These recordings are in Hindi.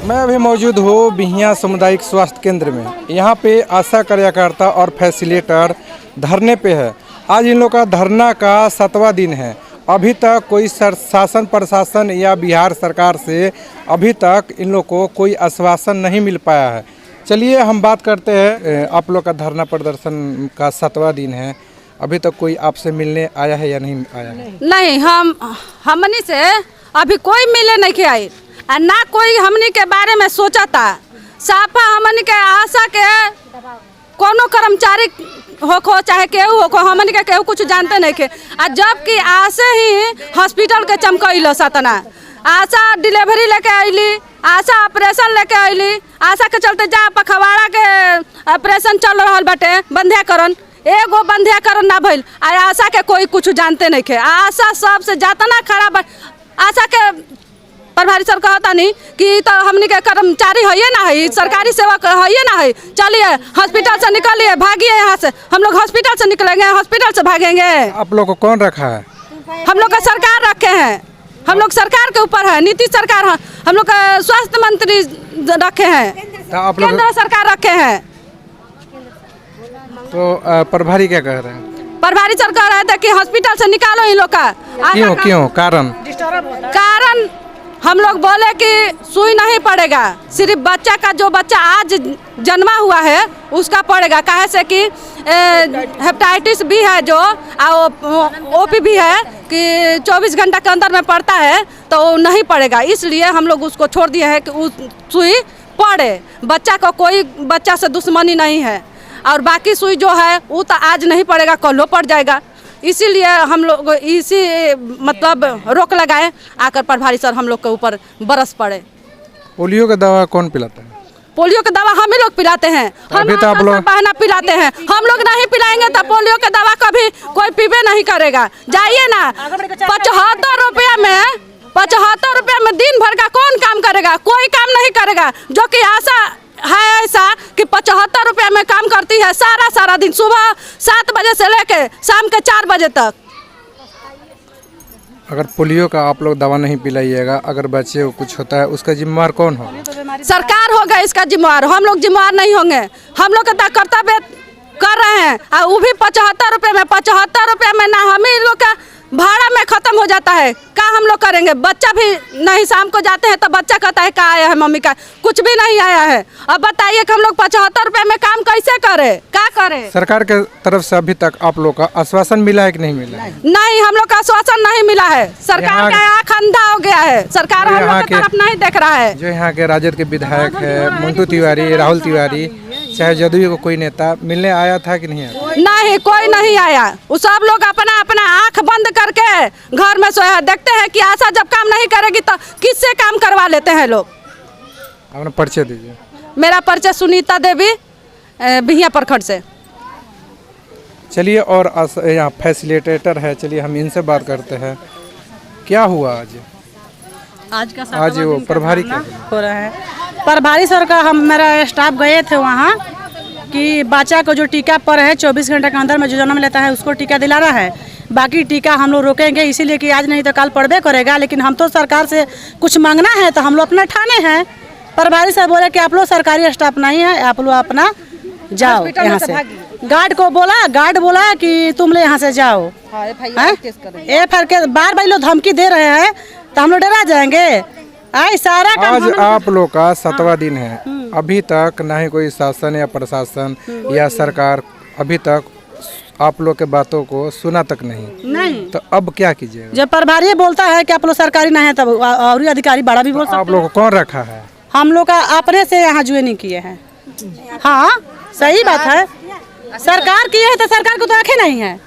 मैं अभी मौजूद हूँ बिहिया सामुदायिक स्वास्थ्य केंद्र में। यहाँ पे आशा कार्यकर्ता और फैसिलिटेटर धरने पे है। आज इन लोग का धरना का 7वां दिन है। अभी तक कोई शासन प्रशासन या बिहार सरकार से अभी तक इन लोग को कोई आश्वासन नहीं मिल पाया है। चलिए हम बात करते हैं। आप लोग का धरना प्रदर्शन का 7वां दिन है, अभी तक कोई आपसे मिलने आया है या नहीं आया है? नहीं, हमनी से अभी कोई मिले नहीं के आई और ना कोई हमनी के बारे में सोचा था। साफा हमनी के आशा के कोनो कर्मचारी हो चाहे केहू हो, हमनी के केहू कुछ जानते नहीं के। और जबकि आशा ही हॉस्पिटल के चमकैलो सतना, आशा डिलीवरी लेके अली, आशा ऑपरेशन लेके अली, आशा के चलते जा पखवाड़ा के ऑपरेशन चल रहा बाटे बंध्याकरण, एगो बंध्याकरण ना भइल। आशा के कोई कुछ जानते नहीं के। आशा सबसे जातना खराब। आशा के प्रभारी सर कहता नहीं कि तो हमनी के कर्मचारी है ना है, सरकारी सेवक है ना है। चलिए हॉस्पिटल से निकलिए, भागिए यहाँ से। हम लोग हॉस्पिटल से निकलेंगे, हॉस्पिटल से भागेंगे। आप लोग को कौन रखा है? हम लोग का सरकार रखे हैं, हम लोग सरकार के ऊपर है, नीतीश सरकार है। हम लोग का स्वास्थ्य मंत्री रखे हैं, केंद्र सरकार रखे हैं। तो प्रभारी क्या कह रहे हैं? प्रभारी सर कह रहे थे कि हॉस्पिटल से निकालो इन लोग का। क्यों कारण हम लोग बोले कि सुई नहीं पड़ेगा, सिर्फ बच्चा का जो बच्चा आज जन्मा हुआ है उसका पड़ेगा। काहे से कि हेपेटाइटिस बी है जो ओपी भी है कि 24 घंटा के अंदर में पड़ता है, तो वो नहीं पड़ेगा। इसलिए हम लोग उसको छोड़ दिए हैं कि उस सुई पड़े। बच्चा को कोई बच्चा से दुश्मनी नहीं है, और बाकी सुई जो है वो तो आज नहीं पड़ेगा, कल पड़ जाएगा। इसीलिए हम लोग इसी मतलब रोक लगाए। आकर प्रभारी सर हम लोग के ऊपर बरस पड़े। पोलियो का दवा कौन पिलाता है? पोलियो का दवा हम ही लोग पिलाते हैं, हम लोग बहाना पिलाते हैं। हम लोग नहीं पिलाएंगे तो पोलियो का दवा कभी कोई पीबे नहीं करेगा। जाइए ना, 75 रुपया में दिन भर का कौन काम करेगा? कोई काम नहीं करेगा। जो कि आशा है ऐसा कि 75 रुपया में काम करती है सारा दिन, सुबह 7 बजे से लेके शाम के 4 बजे तक। अगर पोलियो का आप लोग दवा नहीं पिलाइएगा, अगर बच्चे को कुछ होता है, उसका जिम्मेवार कौन हो? सरकार होगा इसका जिम्मेवार। हम लोग जिम्मेवार नहीं होंगे। हम लोग का कर्तव्य कर रहे हैं, और वो भी 75 रुपये में। 75 रुपये में ना हम ही लोग का भाड़ा में खत्म हो जाता है। क्या हम लोग करेंगे? बच्चा भी नहीं, शाम को जाते हैं तो बच्चा कहता है क्या आया है मम्मी का, कुछ भी नहीं आया है। अब बताइए कि हम लोग 75 रुपये में काम कैसे करें, क्या करें? सरकार के तरफ से अभी तक आप लोग का आश्वासन मिला है कि नहीं मिला है? नहीं, हम लोग का आश्वासन नहीं मिला है। सरकार का आँख अंधा हो गया है, सरकार हम लोग की तरफ नहीं देख रहा है। जो यहाँ के राजद के विधायक है मंटू तिवारी, राहुल तिवारी, चाहे जदयू को कोई नेता मिलने आया था कि नहीं आया? नहीं, कोई नहीं आया। वो सब लोग अपना अपना आँख बंद करके घर में सोया। देखते हैं कि आशा जब काम नहीं करेगी तो किससे काम करवा लेते हैं लोग। अपना परिचय दीजिए। मेरा परिचय सुनीता देवी, बिहिया प्रखंड से। चलिए, और यहाँ फैसिलिटेटर है, चलिए हम इनसे बात करते हैं। क्या हुआ आज वो प्रभारी क्या हो रहा है? प्रभारी सर का मेरा स्टाफ गए थे वहाँ कि बच्चा को जो टीका पर है 24 घंटे के अंदर में जो जन्म लेता है उसको टीका दिलाना है। बाकी टीका हम लोग रोकेंगे, इसीलिए कि आज नहीं तो कल पड़बे करेगा। लेकिन हम तो सरकार से कुछ मांगना है तो हम लोग अपना ठाने हैं। प्रभारी सर बोले कि आप लोग सरकारी स्टाफ नहीं है, आप लोग अपना जाओ यहाँ से। गार्ड बोला कि तुम लोग यहाँ से जाओ। FIR के बार लोग धमकी दे रहे हैं तो हम लोग डरा जाएंगे? सारा आज आप लोग का 7वां दिन है, अभी तक ना ही कोई शासन या प्रशासन या सरकार अभी तक आप लोग के बातों को सुना तक नहीं। तो अब क्या कीजिएगा? जब प्रभारी बोलता है कि आप लोग सरकारी नहीं है, तब और अधिकारी बड़ा भी बोल सकते हैं। आप लोग को कौन रखा है? हम लोग का अपने से यहाँ ज्वाइनिंग किए हैं। हाँ, सही बात है। सरकार की है तो सरकार को तो आंखें नहीं है,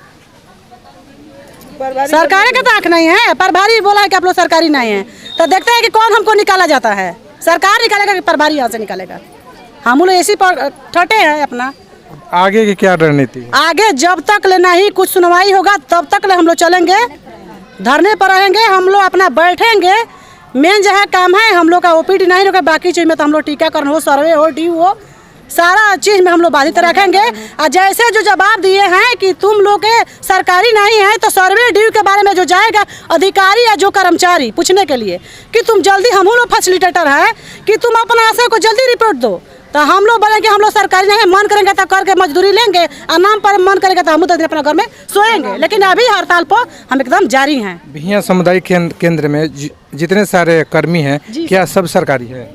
सरकार का तो आंख नहीं है। प्रभारी बोला है कि आप लोग सरकारी नहीं है, तो देखते हैं कि कौन हमको निकाला जाता है। सरकार निकालेगा कि प्रभारी यहाँ से निकालेगा? हम लोग इसी पर ठटे हैं अपना। आगे की क्या रणनीति? आगे जब तक ले नहीं कुछ सुनवाई होगा तब तक ले हम लोग चलेंगे, धरने पर रहेंगे। हम लोग अपना बैठेंगे। मेन जहाँ काम है हम लोग का OPD नहीं होगा, बाकी चीज में तो हम लोग टीकाकरण हो, सर्वे हो, ड्यू हो, सारा चीज़ में हम लोग बाधित रखेंगे। और जैसे जो जवाब दिए हैं कि तुम लोग के सरकारी नहीं है तो सर्वे ड्यू के बारे में जो जाएगा अधिकारी या जो कर्मचारी पूछने के लिए कि तुम जल्दी, हम लोग फैसिलिटेटर है कि तुम अपना आशय को जल्दी रिपोर्ट दो, तो हम लोग बोले कि हम लोग सरकारी नहीं है, मन करेंगे तो करके मजदूरी लेंगे और नाम पर मन करेंगे तो हम तो अपने घर में सोएंगे। लेकिन अभी हड़ताल पर हम एकदम जारी हैं। बिहियां सामुदायिक केंद्र में जितने सारे कर्मी हैं क्या सब सरकारी है?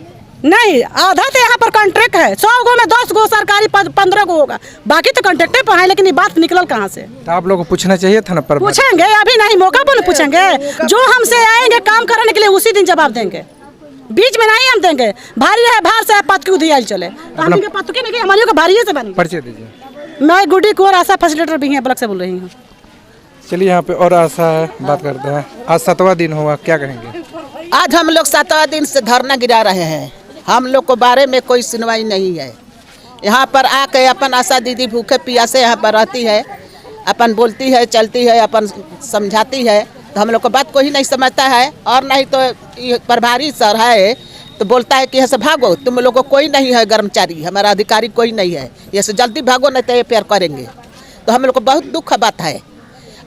नहीं, आधा तो यहाँ पर कॉन्ट्रैक्ट है। 100 गो में 10 गो सरकारी, 15 गो होगा, बाकी तो कॉन्ट्रैक्टे पर है। लेकिन ये बात निकल कहाँ से? तो आप लोगों को पूछना चाहिए था ना। पर पूछेंगे, अभी नहीं, मौका पर पूछेंगे। जो हमसे आएंगे काम करने के लिए उसी दिन जवाब देंगे, बीच में नहीं हम देंगे। भारी है, भार से पतकी दिया चले, हम पतकी नहीं, हमारी को भारी से बनी। परिचय दीजिए। मैं गुड्डी कोर आशा फैसिलिटेटर भी ब्लॉक से बोल रही हूँ। चलिए यहाँ पे और आशा है, बात करते हैं। आज 7वां दिन हुआ, क्या कहेंगे? आज हम लोग 7वां दिन से धरना गिरा रहे हैं। हम लोग को बारे में कोई सुनवाई नहीं है। यहाँ पर आके अपन आशा दीदी भूखे प्यासे यहाँ पर रहती है, अपन बोलती है, चलती है, अपन समझाती है, तो हम लोग को बात कोई नहीं समझता है। और नहीं तो ये प्रभारी सर है तो बोलता है कि यहाँ से भागो, तुम लोगों को कोई नहीं है कर्मचारी, हमारा अधिकारी कोई नहीं है, ये से जल्दी भागो नहीं तो ये प्यार करेंगे। तो हम लोग को बहुत दुख बात है।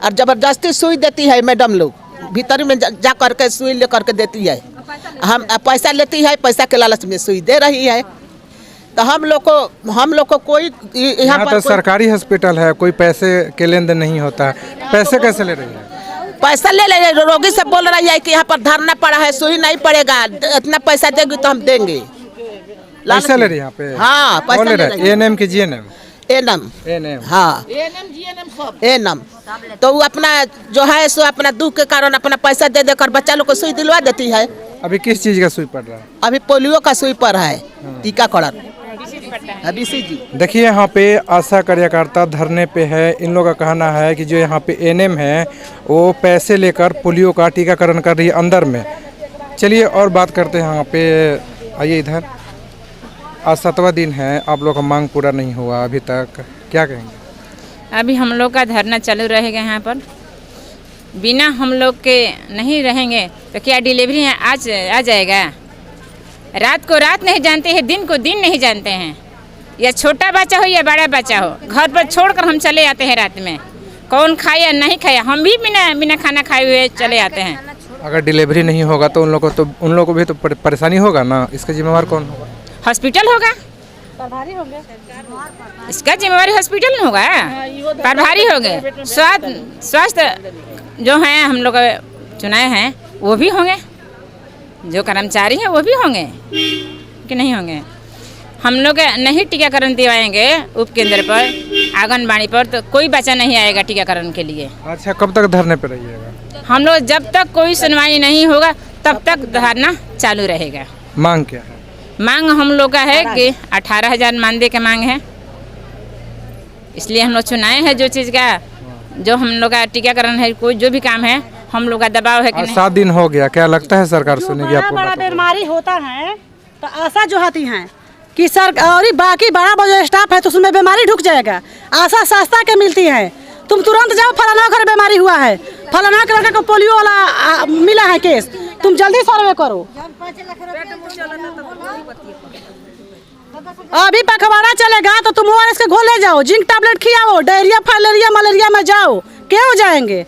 और ज़बरदस्ती सुई देती है मैडम लोग, भीतर में जा करके सुई ले करके देती है। हम पैसा लेती है, पैसा के लालच में सुई दे रही है। तो हम लोग को कोई यहाँ पर तो सरकारी हॉस्पिटल है, कोई पैसे के लेन देन नहीं होता। पैसे कैसे ले रही है? पैसा ले रही है, रोगी से बोल रही है कि यहाँ पर धरना पड़ा है, सुई नहीं पड़ेगा, इतना पैसा देगी तो हम देंगे। पैसा ले रही है यहाँ पे? हाँ, पैसा ले रही है। एएनएम की जीएनएम? एएनएम, हाँ, एएनएम। तो वो अपना जो है सो अपना दुख के कारण अपना पैसा दे देकर बच्चा लोग को सुई दिलवा देती है। अभी किस चीज का सुई पड़ रहा है? अभी पोलियो का सुई पर है, टीकाकरण। BCG। देखिए यहाँ पे आशा कार्यकर्ता धरने पे है। इन लोगों का कहना है कि जो यहाँ पे एएनएम है वो पैसे लेकर पोलियो का टीकाकरण कर रही है अंदर में। चलिए और बात करते हैं यहाँ पे। आइए इधर। आज 7वां दिन है, आप लोग का मांग पूरा नहीं हुआ अभी तक, क्या कहेंगे? अभी हम लोग का धरना चालू रहेगा यहाँ पर। बिना हम लोग के नहीं रहेंगे तो क्या डिलीवरी है आज आ जाएगा? रात को रात नहीं जानते हैं, दिन को दिन नहीं जानते हैं। या छोटा बच्चा हो या बड़ा बच्चा हो, घर पर छोड़कर हम चले आते हैं रात में। कौन खाया या नहीं खाया, हम भी बिना खाना खाए हुए चले आते हैं। अगर डिलीवरी नहीं होगा तो उन लोगों को भी तो परेशानी होगा ना। इसका जिम्मेवार कौन होगा? हॉस्पिटल होगा, इसका जिम्मेवारी हॉस्पिटल होगा, प्रभारी होंगे। स्वास्थ्य जो हैं हम लोग चुनाए हैं वो भी होंगे, जो कर्मचारी हैं वो भी होंगे कि नहीं होंगे। हम लोग नहीं टीकाकरण दिवाएंगे उप केंद्र पर, आंगनबाड़ी पर, तो कोई बच्चा नहीं आएगा टीकाकरण के लिए। अच्छा, कब तक धरने पे रहिएगा? हम लोग जब तक कोई सुनवाई नहीं होगा तब तक धरना चालू रहेगा। मांग क्या है? मांग हम लोग का है कि 18,000 मानदेय का मांग है, इसलिए हम लोग चुनाए हैं। जो चीज़ का जो हम लोग का टीकाकरण है, कोई जो भी काम है हम लोग का दबाव है कि नहीं। 7 दिन हो गया, क्या लगता है सरकार सुनेगी आपको? बड़ा बीमारी होता है तो आशा जो आती है कि सर और बाकी बड़ा बड़ा स्टाफ है तो उसमें बीमारी ढुक जाएगा। आशा सस्ता के मिलती है, तुम तुरंत जाओ फलाना घर बीमारी हुआ है, फलाना के लड़के को पोलियो वाला मिला है केस, तुम जल्दी सर्वे करो। अभी पखवाड़ा चलेगा तो तुम ORS के घोल ले जाओ, जिंक टैबलेट खिलाओ, डायरिया फाइलेरिया मलेरिया में जाओ, क्यों जाएंगे?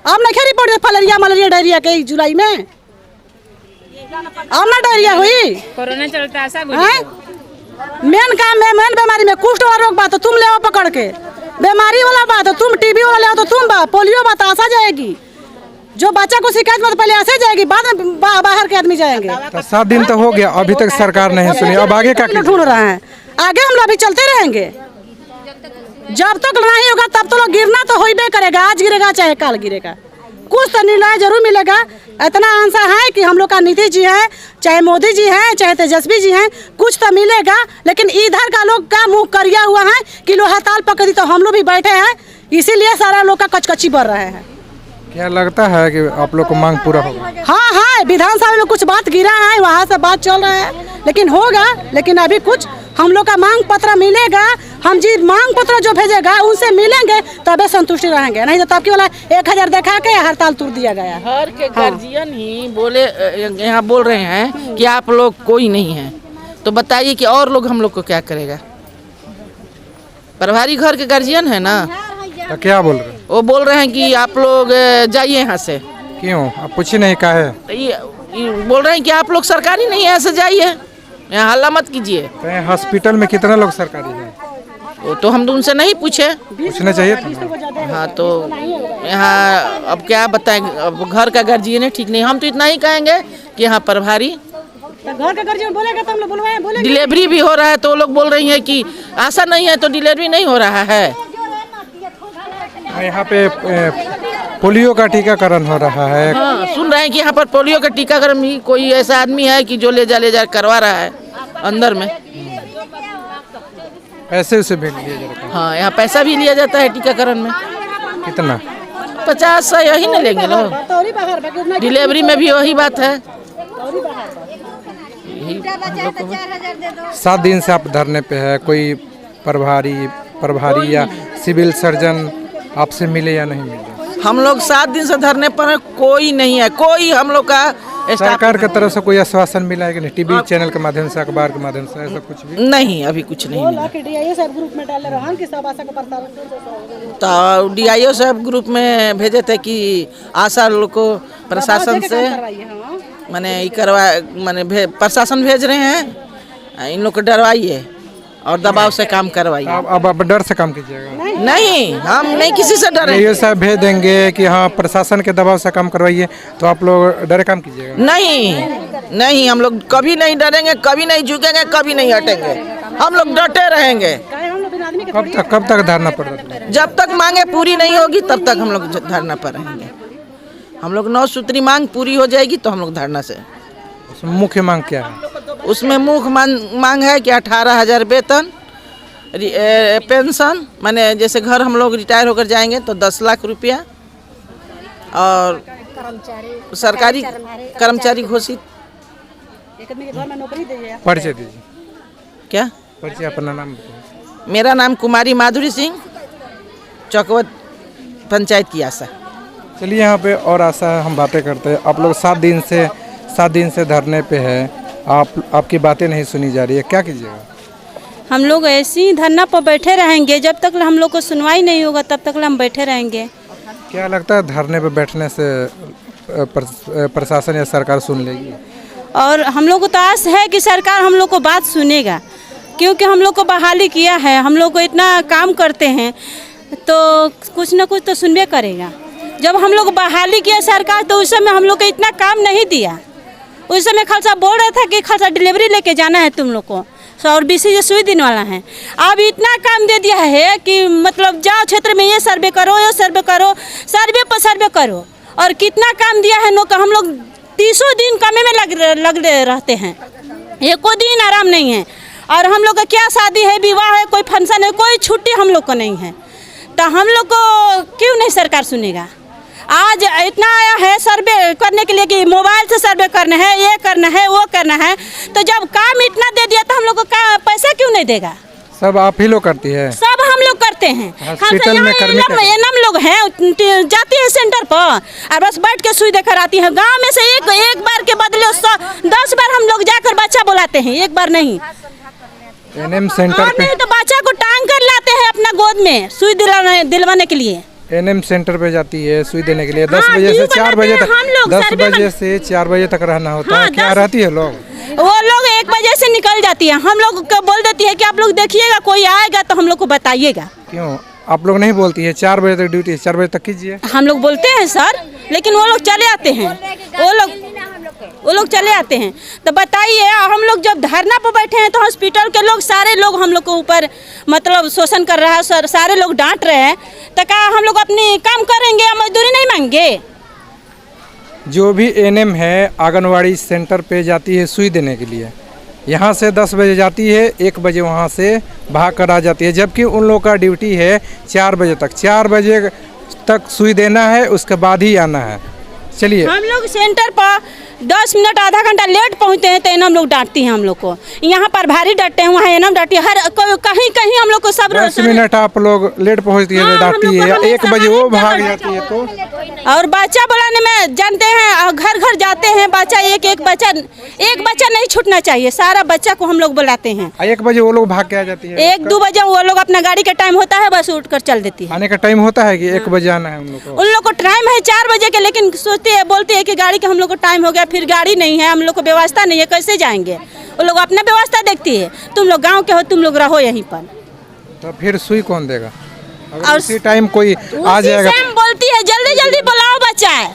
अब नहीं रिपोर्ट फाइलेरिया मलेरिया डायरिया के जुलाई में, अब ना डायरिया हुई, कोरोना चलता है। मेन काम है, मेन बीमारी में कुष्ठ वाला रोग बात तो तुम ले आओ पकड़ के, बीमारी वाला बात तो तुम, टीबी वाला ले आओ तो तुम, पोलियो बात आशा जाएगी। जो बच्चा को शिकायत बात पहले ऐसे जाएगी, बाद में बाहर के आदमी जाएंगे। तो 7 दिन तो हो गया, अभी तक सरकार नहीं सुनी। अब आगे क्या ढूंढ रहे हैं? आगे हम लोग अभी चलते रहेंगे, जब तक नहीं होगा तब तो लोग गिरना तो होइबे करेगा। आज गिरेगा चाहे कल गिरेगा, कुछ तो निर्णय जरूर मिलेगा। इतना आशा है कि हम लोग का नीतीश जी है, चाहे मोदी जी हैं, चाहे तेजस्वी जी हैं, कुछ तो मिलेगा। लेकिन इधर का लोग का मुंह करिया हुआ है कि लोग हड़ताल पकड़ी तो हम लोग भी बैठे हैं, इसीलिए सारा लोग का कचकची बढ़ रहे हैं। क्या लगता है कि आप लोग को मांग पूरा होगा? हाँ हाँ, विधानसभा में कुछ बात गिरा है, वहाँ से बात चल रहा है, लेकिन होगा। लेकिन अभी कुछ हम लोग का मांग पत्र मिलेगा, हम जी मांग पत्र जो भेजेगा उनसे मिलेंगे तबे संतुष्टि रहेंगे, नहीं तो तब की वाला 1000 दिखा के हड़ताल तोड़ दिया गया। घर के गार्जियन ही बोले, यहाँ बोल रहे हैं कि आप लोग कोई नहीं है, तो बताइए कि और लोग हम लोग को क्या करेगा? प्रभारी घर के गार्जियन है ना, तो क्या बोल रहे हैं? वो बोल रहे हैं कि आप लोग जाइए यहाँ से। क्यों आप पूछे नहीं का है? तो ये बोल रहे हैं कि आप लोग सरकारी नहीं है, ऐसे जाइए, यहाँ हल्ला मत कीजिए। तो यहाँ हॉस्पिटल में कितना लोग सरकारी है? वो तो हम उनसे नहीं पूछे। पूछना चाहिए था ना। हाँ तो यहाँ अब क्या बताएं, अब घर का गार्जियन है, ठीक नहीं। हम तो इतना ही कहेंगे कि यहाँ प्रभारी घर का गार्जियन बोलेगा तो हम लोग बुलवाएं, बोलेंगे। डिलीवरी भी हो रहा है तो वो लोग बोल रही हैं कि आशा नहीं है तो डिलीवरी नहीं हो रहा है। यहाँ पे पोलियो का टीकाकरण हो रहा है। हाँ, सुन रहे हैं कि यहाँ पर पोलियो का टीकाकरण भी कोई ऐसा आदमी है कि जो ले जा करवा रहा है अंदर में। पैसे उसे भी लिया जाता है। हाँ, यहाँ पैसा भी लिया जाता है टीकाकरण में। कितना? 50 यही नहीं लेंगे लोग। डिलीवरी में भी वही बात है। 7 दिन से आप धरने पे है। कोई प्रभारी या सिविल सर्जन आपसे मिले या नहीं मिले? हम लोग 7 दिन से धरने पर है, कोई नहीं है। कोई हम लोग का सरकार की तरफ से कोई आश्वासन मिला है कि नहीं? टीवी चैनल के माध्यम से, अखबार के माध्यम से, ऐसा कुछ भी नहीं, अभी कुछ नहीं मिला। ग्रुप में डाले रहन कि सब आशा का तो DIO साहब ग्रुप में भेजे थे कि आशा लोग को प्रशासन से माने ये करवा माने प्रशासन भेज रहे हैं, इन लोग को डरवाइए और दबाव से काम करवाइए। अब डर से काम कीजिएगा? नहीं, हम नहीं किसी से डरे। ये साहब भेज देंगे कि हाँ प्रशासन के दबाव से काम करवाइए, तो आप लोग डरे काम कीजिएगा? नहीं, हम लोग कभी नहीं डरेंगे, कभी नहीं झुकेंगे, कभी नहीं हटेंगे। हम लोग डटे रहेंगे। कब तक धरना पड़ रहा है? जब तक मांगे पूरी नहीं होगी तब तक हम लोग धरना पर रहेंगे। हम लोग 9 सूत्री मांग पूरी हो जाएगी तो हम लोग धरना से। उसमें मुख्य मांग क्या है? उसमें मुख्य मांग है कि 18,000 वेतन, पेंशन, माने जैसे घर हम लोग रिटायर होकर जाएंगे तो 10 लाख रुपया, और सरकारी कर्मचारी घोषित। परिचय दीजिए। क्या परिचय? अपना नाम बताइए। मेरा नाम कुमारी माधुरी सिंह, चौकवत पंचायत की आशा। चलिए यहाँ पे और आशा हम बातें करते हैं। आप लोग 7 दिन से धरने पे है, आपकी बातें नहीं सुनी जा रही है, क्या कीजिएगा? हम लोग ऐसे ही धरना पर बैठे रहेंगे, जब तक हम लोग को सुनवाई नहीं होगा तब तक हम बैठे रहेंगे। क्या लगता है धरने पे बैठने से प्रशासन या सरकार सुन लेगी? और हम लोग को तो आस है कि सरकार हम लोग को बात सुनेगा, क्योंकि हम लोग को बहाली किया है, हम लोग को इतना काम करते हैं तो कुछ ना कुछ तो सुनबे करेगा। जब हम लोग बहाली किया सरकार तो उस समय हम लोग को इतना काम नहीं दिया। उस समय खालसा बोल रहा था कि खालसा डिलीवरी लेके जाना है तुम लोग को, और BCG सुई दिन वाला है। अब इतना काम दे दिया है कि मतलब जाओ क्षेत्र में ये सर्वे करो, ये सर्वे करो, सर्वे पर सर्वे करो। और कितना काम दिया है लोग, हम लोग 30 दिन कमे में लग रहते हैं, एको दिन आराम नहीं है। और हम लोग का क्या शादी है, विवाह है, कोई फंक्शन है, कोई छुट्टी हम लोग को नहीं है, तो हम लोग को क्यों नहीं सरकार सुनेगा? आज इतना आया है सर्वे करने के लिए कि मोबाइल से सर्वे करना है, ये करना है, वो करना है, तो जब काम इतना दे दिया तो हम लोग को पैसा क्यों नहीं देगा? सब आप ही लोग करती है? सब हम लोग करते हैं। हॉस्पिटल में एनम लोग हैं, जाती है सेंटर पर और बस बैठ के सुई देकर आती है। गांव में से एक बार के बदले 10 बार हम लोग जाकर बच्चा बुलाते हैं, एक बार नहीं। NM सेंटर पे तो बच्चा को टांग कर लाते हैं अपना गोद में सुई दिलवाने के लिए। NM सेंटर पे जाती है सुई देने के लिए। 10 बजे से 4 बजे तक, 10 बजे से 4 बजे तक रहना होता है। क्या रहती है लोग? वो लोग 1 बजे से निकल जाती है। हम लोग को बोल देती है कि आप लोग देखिएगा, कोई आएगा तो हम लोग को बताइएगा। क्यों आप लोग नहीं बोलती है? 4 बजे तक ड्यूटी है, 4 बजे तक कीजिए। हम लोग बोलते हैं सर, लेकिन वो लोग चले आते हैं। वो लोग चले आते हैं। तो बताइए, हम लोग जब धरना पर बैठे हैं तो हॉस्पिटल के लोग सारे लोग हम लोग के ऊपर मतलब शोषण कर रहा है सर, सारे लोग डांट रहे हैं। तो क्या हम लोग अपनी काम करेंगे या मजदूरी नहीं मांगेंगे? जो भी NM है आंगनवाड़ी सेंटर पे जाती है सुई देने के लिए। यहाँ से 10 बजे जाती है, 1 बजे वहाँ से भाग कर आ जाती है, जबकि उन लोग का ड्यूटी है 4 बजे तक। 4 बजे तक सुई देना है, उसके बाद ही आना है। चलिए हम लोग सेंटर पर 10 मिनट आधा घंटा लेट पहुंचते हैं तो इनाम लोग डांटती हैं हम लोग को। यहाँ पर भारी डांटते हैं, वहाँ इनाम डांटती है। हर कहीं कहीं हम लोग को सब 10 मिनट आप लोग लेट पहुँचती है, हाँ, डांटती हम लोग है, को 1 बजे वो भाग जाती है तो। और बच्चा बुलाने में जानते हैं, घर घर जाते हैं बच्चा, एक बच्चा नहीं छूटना चाहिए, सारा बच्चा को हम लोग बुलाते हैं। 1 बजे वो लोग भाग के आ जाती है। 1-2 बजे वो लोग अपना गाड़ी का टाइम होता है, बस उठकर चल देती है। आने का टाइम होता है कि 1 बजे आना है उन लोग को? उन लोग को टाइम है 4 बजे के, लेकिन सोचती है, बोलती है कि गाड़ी का हम लोग को टाइम हो गया, फिर गाड़ी नहीं है, हम लोग को व्यवस्था नहीं है, कैसे जाएंगे? वो लोग अपना व्यवस्था देखती है। तुम लोग गाँव के हो, तुम लोग रहो यहीं पर। तो फिर सुई कौन देगा? अगर और उसी टाइम कोई आ जाएगा। उसी से हम बोलती है जल्दी जल्दी बुलाओ बच्चा है,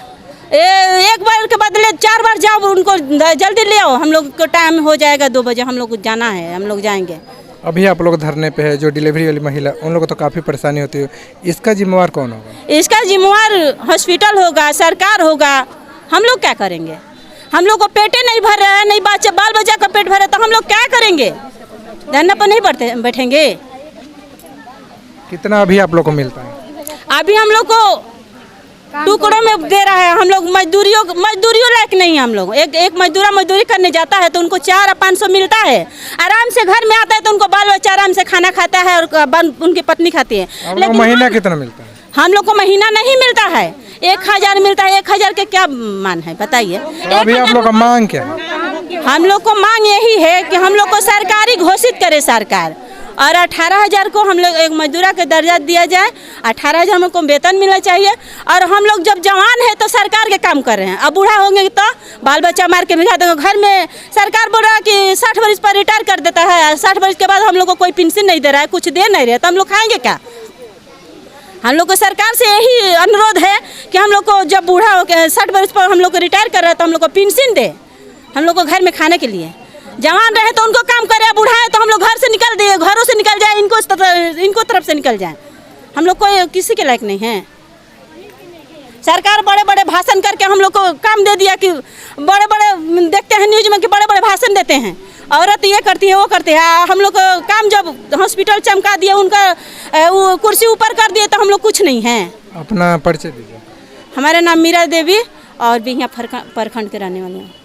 1 बार के बदले 4 बार जाओ, उनको जल्दी ले आओ, हम लोग को टाइम हो जाएगा 2 बजे, हम लोग को जाना है, हम लोग जाएंगे। अभी आप लोग धरने पे है, जो डिलीवरी वाली महिला, उन लोगों को तो काफ़ी परेशानी होती है, इसका जिम्मेवार कौन होगा? इसका जिम्मेवार हॉस्पिटल होगा, सरकार होगा। हम लोग क्या करेंगे? हम लोग को पेटे नहीं भर रहे हैं, नहीं बाल बच्चा का पेट भरे, तो हम लोग क्या करेंगे? धरने पर नहीं बैठेंगे। कितना अभी आप लोग को मिलता है? अभी हम लोग को टुकड़ों में दे रहा है, हम लोग मजदूरियों लायक नहीं है। हम लोग एक मजदूरी करने जाता है तो उनको 4 या 500 मिलता है, आराम से घर में आता है तो उनको बाल बच्चा आराम से खाना खाता है और उनकी पत्नी खाती है। लेकिन महीना कितना मिलता है? हम लोग को महीना नहीं मिलता है, 1000 मिलता है। 1000 के क्या मान है बताइए? तो अभी आप लोग का मांग क्या है? हम लोग को मांग यही है कि हम लोग को सरकारी घोषित करे सरकार, और 18,000 को हम लोग एक मजदूरा के दर्जा दिया जाए। 18,000 हमको वेतन मिलना चाहिए। और हम लोग जब जवान है तो सरकार के काम कर रहे हैं, अब बूढ़ा होंगे तो बाल बच्चा मार के भिगा देंगे। घर में सरकार बोल रहा है कि 60 वर्ष पर रिटायर कर देता है, 60 वर्ष के बाद हम लोग को कोई पेंशन नहीं दे रहा है, कुछ दे नहीं रहे, तो हम लोग खाएंगे क्या? हम लोग को सरकार से यही अनुरोध है कि हम लोग को जब बूढ़ा हो के 60 वर्ष पर हम लोग को रिटायर कर रहे हैं तो हम लोग को पेंशन दे, हम लोग को घर में खाने के लिए। जवान रहे तो उनको काम करे, बूढ़ा है तो हम लोग घर से निकल दिए, घरों से निकल जाए, इनको तरफ से निकल जाए। हम लोग कोई किसी के लायक नहीं है। सरकार बड़े बड़े भाषण करके हम लोग को काम दे दिया कि बड़े बड़े देखते हैं न्यूज में कि बड़े बड़े भाषण देते हैं, औरत ये करती है वो करती है। हम लोग को काम जब हॉस्पिटल चमका दिए, उनका वो कुर्सी ऊपर कर दिए, तो हम लोग कुछ नहीं है। अपना परिचय दीजिए। हमारा नाम मीरा देवी और बिहिया प्रखंड के रहने वाले हैं।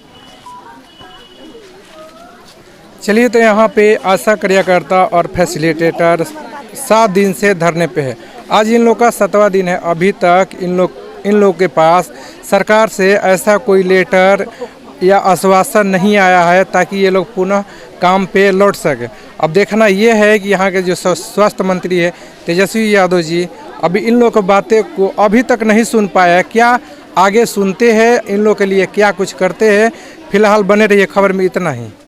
चलिए, तो यहाँ पे आशा कार्यकर्ता और फैसिलिटेटर 7 दिन से धरने पे है। आज इन लोग का 7वां दिन है। अभी तक इन लोग के पास सरकार से ऐसा कोई लेटर या आश्वासन नहीं आया है ताकि ये लोग पुनः काम पे लौट सके। अब देखना ये है कि यहाँ के जो स्वास्थ्य मंत्री है तेजस्वी यादव जी, अभी इन लोग की बातें को अभी तक नहीं सुन पाया। क्या आगे सुनते हैं, इन लोग के लिए क्या कुछ करते हैं? फिलहाल बने रहिए खबर में, इतना ही।